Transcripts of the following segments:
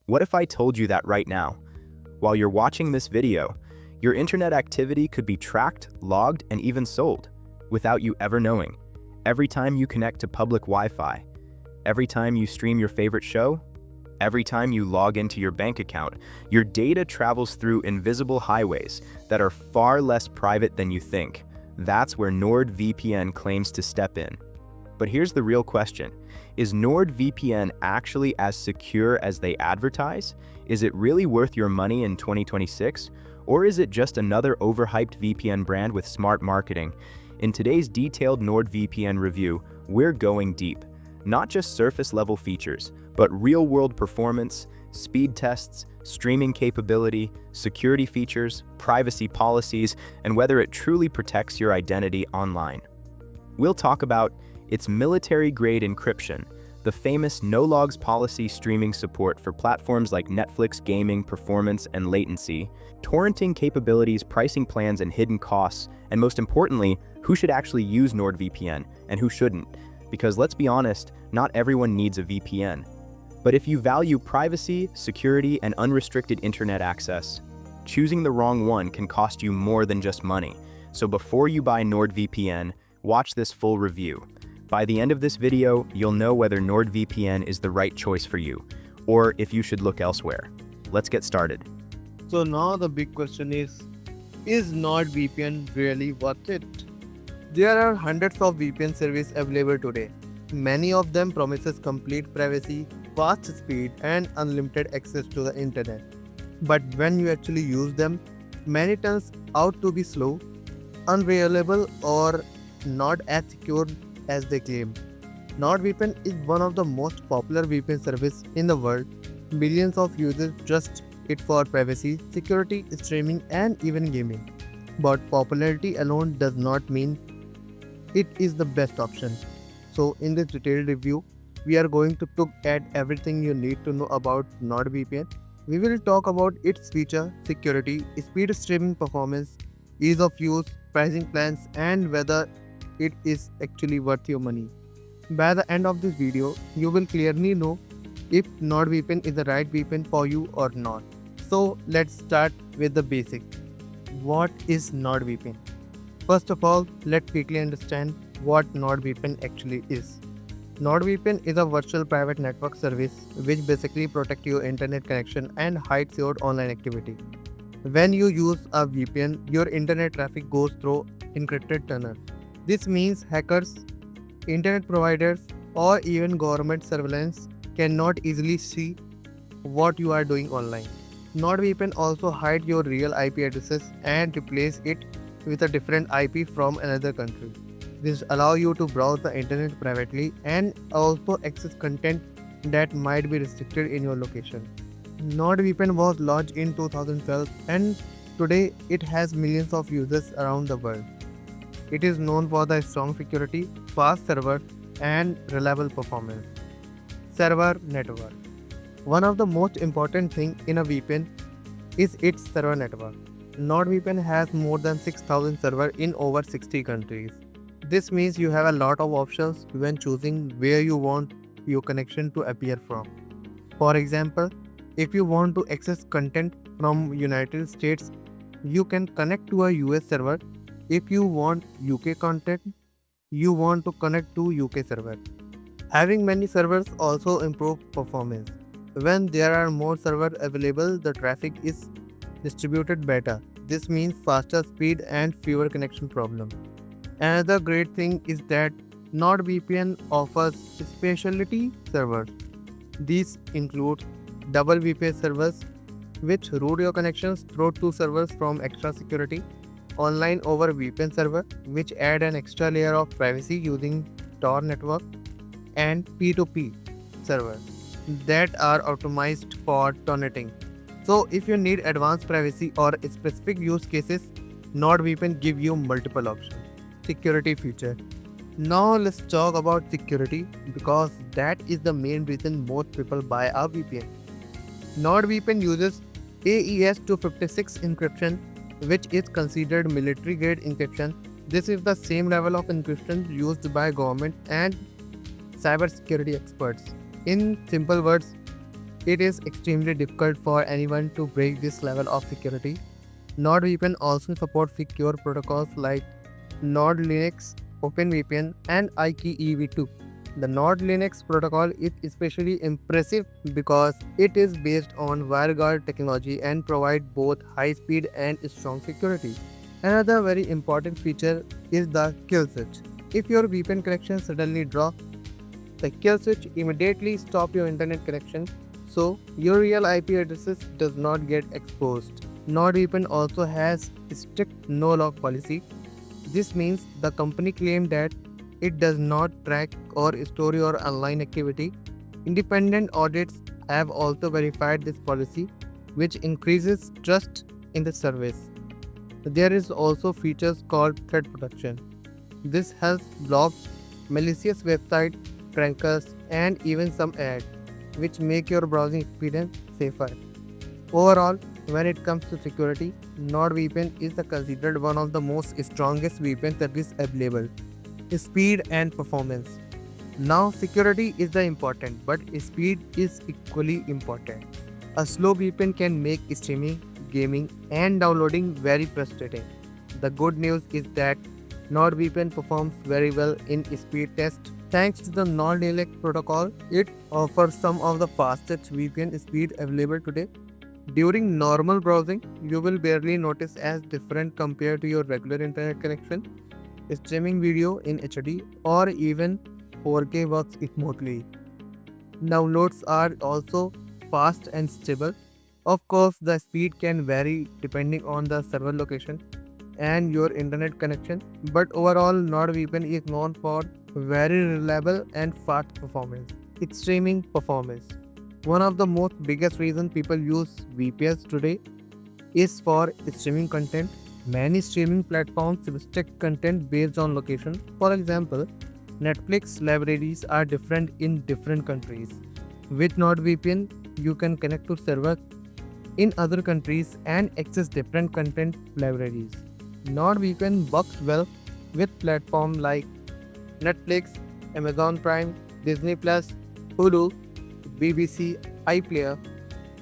What if I told you that right now? While you're watching this video, your internet activity could be tracked, logged, and even sold without you ever knowing. Every time you connect to public Wi-Fi, every time you stream your favorite show, every time you log into your bank account, your data travels through invisible highways that are far less private than you think. That's where NordVPN claims to step in. But here's the real question. Is NordVPN actually as secure as they advertise? Is it really worth your money in 2026? Or is it just another overhyped VPN brand with smart marketing? In today's detailed NordVPN review, we're going deep. Not just surface-level features, but real-world performance, speed tests, streaming capability, security features, privacy policies, and whether it truly protects your identity online. We'll talk about its military-grade encryption, the famous no-logs policy streaming support for platforms like Netflix, gaming, performance, and latency, torrenting capabilities, pricing plans, and hidden costs, and most importantly, who should actually use NordVPN and who shouldn't. Because let's be honest, not everyone needs a VPN. But if you value privacy, security, and unrestricted internet access, choosing the wrong one can cost you more than just money. So before you buy NordVPN, watch this full review. By the end of this video, you'll know whether NordVPN is the right choice for you, or if you should look elsewhere. Let's get started. So now the big question is NordVPN really worth it? There are hundreds of VPN services available today. Many of them promises complete privacy, fast speed, and unlimited access to the internet. But when you actually use them, many turns out to be slow, unreliable, or not as secure as they claim. NordVPN is one of the most popular VPN services in the world. Millions of users trust it for privacy, security, streaming, and even gaming. But popularity alone does not mean it is the best option. So in this detailed review, we are going to look at everything you need to know about NordVPN. We will talk about its feature, security, speed streaming performance, ease of use, pricing plans, and whether it is actually worth your money. By the end of this video, you will clearly know if NordVPN is the right VPN for you or not. So let's start with the basic. What is NordVPN? First of all, let's quickly understand what NordVPN actually is. NordVPN is a virtual private network service which basically protects your internet connection and hides your online activity. When you use a VPN, your internet traffic goes through encrypted tunnel. This means hackers, internet providers, or even government surveillance cannot easily see what you are doing online. NordVPN also hides your real IP addresses and replace it with a different IP from another country. This allows you to browse the internet privately and also access content that might be restricted in your location. NordVPN was launched in 2012 and today it has millions of users around the world. It is known for the strong security, fast server, and reliable performance. Server network. One of the most important things in a VPN is its server network. NordVPN has more than 6,000 servers in over 60 countries. This means you have a lot of options when choosing where you want your connection to appear from. For example, if you want to access content from United States, you can connect to a US server. If you want UK content, you want to connect to UK server. Having many servers also improves performance. When there are more servers available, the traffic is distributed better. This means faster speed and fewer connection problems. Another great thing is that NordVPN offers specialty servers. These include double VPN servers, which route your connections through two servers from extra security, online over VPN server, which add an extra layer of privacy using Tor network, and P2P servers that are optimized for torrenting. So if you need advanced privacy or specific use cases, NordVPN give you multiple options. Security feature. Now let's talk about security because that is the main reason most people buy a VPN. NordVPN uses AES-256 encryption, which is considered military-grade encryption. This is the same level of encryption used by government and cybersecurity experts. In simple words, it is extremely difficult for anyone to break this level of security. NordVPN also supports secure protocols like Nord Linux, OpenVPN, and IKEv2. The Nord Linux protocol is especially impressive because it is based on WireGuard technology and provides both high speed and strong security. Another very important feature is the kill switch. If your VPN connection suddenly drops, the kill switch immediately stop your internet connection so your real IP addresses does not get exposed. NordVPN also has strict no-log policy. This means the company claims that it does not track or store your online activity. Independent audits have also verified this policy, which increases trust in the service. There is also features called threat protection. This helps block malicious websites, trackers, and even some ads, which make your browsing experience safer. Overall, when it comes to security, NordVPN is considered one of the most strongest VPN service available. Speed and performance. Now, security is the important, but speed is equally important. A slow VPN can make streaming, gaming, and downloading very frustrating. The good news is that NordVPN performs very well in speed tests. Thanks to the NordLink protocol, it offers some of the fastest VPN speed available today. During normal browsing, you will barely notice as different compared to your regular internet connection. Streaming video in HD or even 4K works smoothly. Downloads are also fast and stable. Of course, the speed can vary depending on the server location and your internet connection, but overall, NordVPN is known for very reliable and fast performance. Its streaming performance. One of the most biggest reasons people use VPNs today is for streaming content. Many streaming platforms restrict content based on location. For example, Netflix libraries are different in different countries. With NordVPN, you can connect to servers in other countries and access different content libraries. NordVPN works well with platforms like Netflix, Amazon Prime, Disney Plus, Hulu, BBC, iPlayer.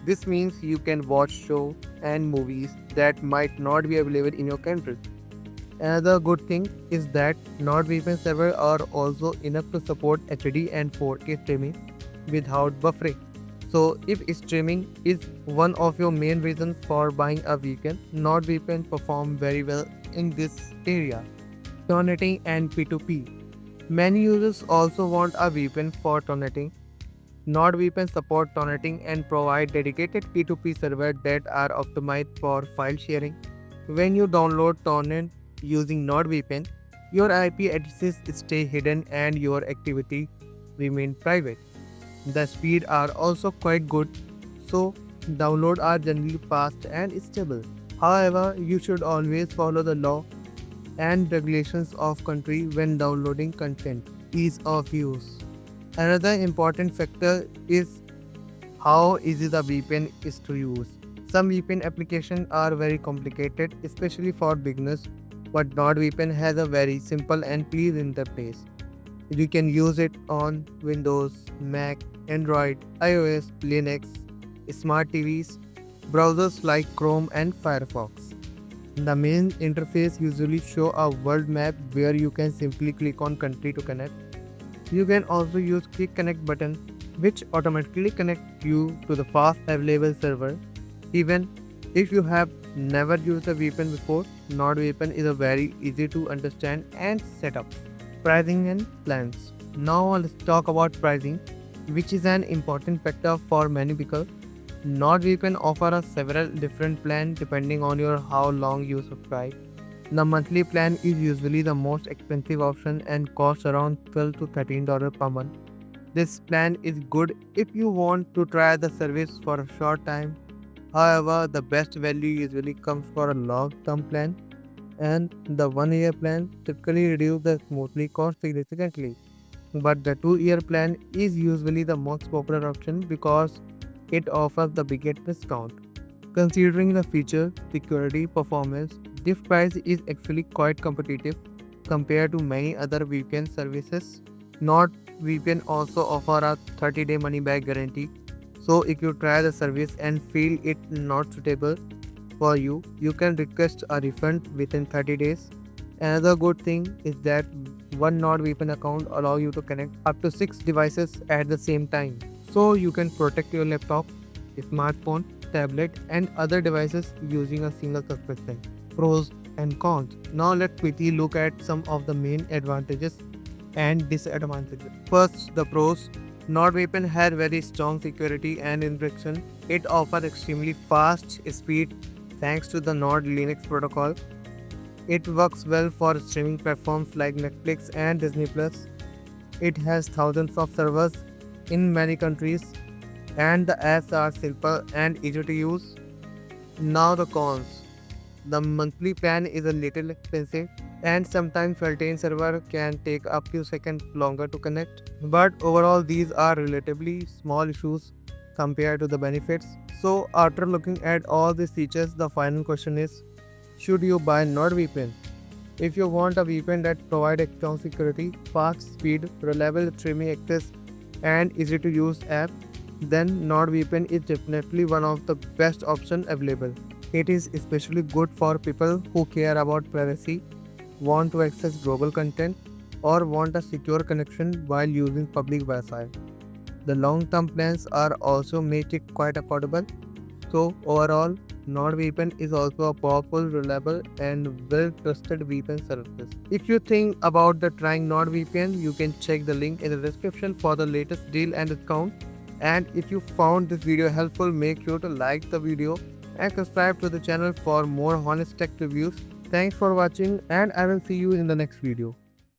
This means you can watch shows and movies that might not be available in your country. Another good thing is that NordVPN servers are also enough to support HD and 4K streaming without buffering. So, if streaming is one of your main reasons for buying a VPN, NordVPN perform very well in this area. Torrenting and P2P. Many users also want a VPN for torrenting. NordVPN support torrenting and provide dedicated P2P servers that are optimized for file sharing. When you download torrent using NordVPN, your IP addresses stay hidden and your activity remain private. The speed are also quite good, so download are generally fast and stable. However, you should always follow the law and regulations of country when downloading content. Ease of use. Another important factor is how easy the VPN is to use. Some VPN applications are very complicated, especially for beginners, but NordVPN has a very simple and clean interface. You can use it on Windows, Mac, Android, iOS, Linux, smart TVs, browsers like Chrome and Firefox. The main interface usually show a world map where you can simply click on country to connect. You can also use Quick Connect button which automatically connect you to the fast available server. Even if you have never used a VPN before, NordVPN is a very easy to understand and set up. Pricing and plans. Now let's talk about pricing, which is an important factor for many people. NordVPN offers several different plans depending on your how long you subscribe. The monthly plan is usually the most expensive option and costs around $12 to $13 per month. This plan is good if you want to try the service for a short time. However, the best value usually comes for a long-term plan, and the 1 year plan typically reduces the monthly cost significantly. But the 2 year plan is usually the most popular option because it offers the biggest discount. Considering the feature, security, performance, this price is actually quite competitive compared to many other VPN services. NordVPN also offers a 30-day money back guarantee, So if you try the service and feel it not suitable for you, you can request a refund within 30 days. Another good thing is that one NordVPN account allows you to connect up to 6 devices at the same time. So you can protect your laptop, smartphone, tablet and other devices using a single subscription. Pros and cons. Now let's quickly look at some of the main advantages and disadvantages. First, the pros. NordVPN has very strong security and encryption. It offers extremely fast speed thanks to the Nord Linux protocol. It works well for streaming platforms like Netflix and Disney Plus. It has thousands of servers in many countries, and the apps are simple and easy to use. Now the cons. The monthly plan is a little expensive, and sometimes certain server can take a few seconds longer to connect. But overall, these are relatively small issues compared to the benefits. So after looking at all these features, the final question is: should you buy NordVPN? If you want a VPN that provides strong security, fast speed, reliable streaming access, and easy to use app, then NordVPN is definitely one of the best options available. It is especially good for people who care about privacy, want to access global content, or want a secure connection while using public Wi-Fi. The long-term plans are also make it quite affordable. So overall, NordVPN is also a powerful, reliable, and well-trusted VPN service. If you think about the trying NordVPN, you can check the link in the description for the latest deal and discount. And if you found this video helpful, make sure to like the video and subscribe to the channel for more honest tech reviews. Thanks for watching, and I will see you in the next video.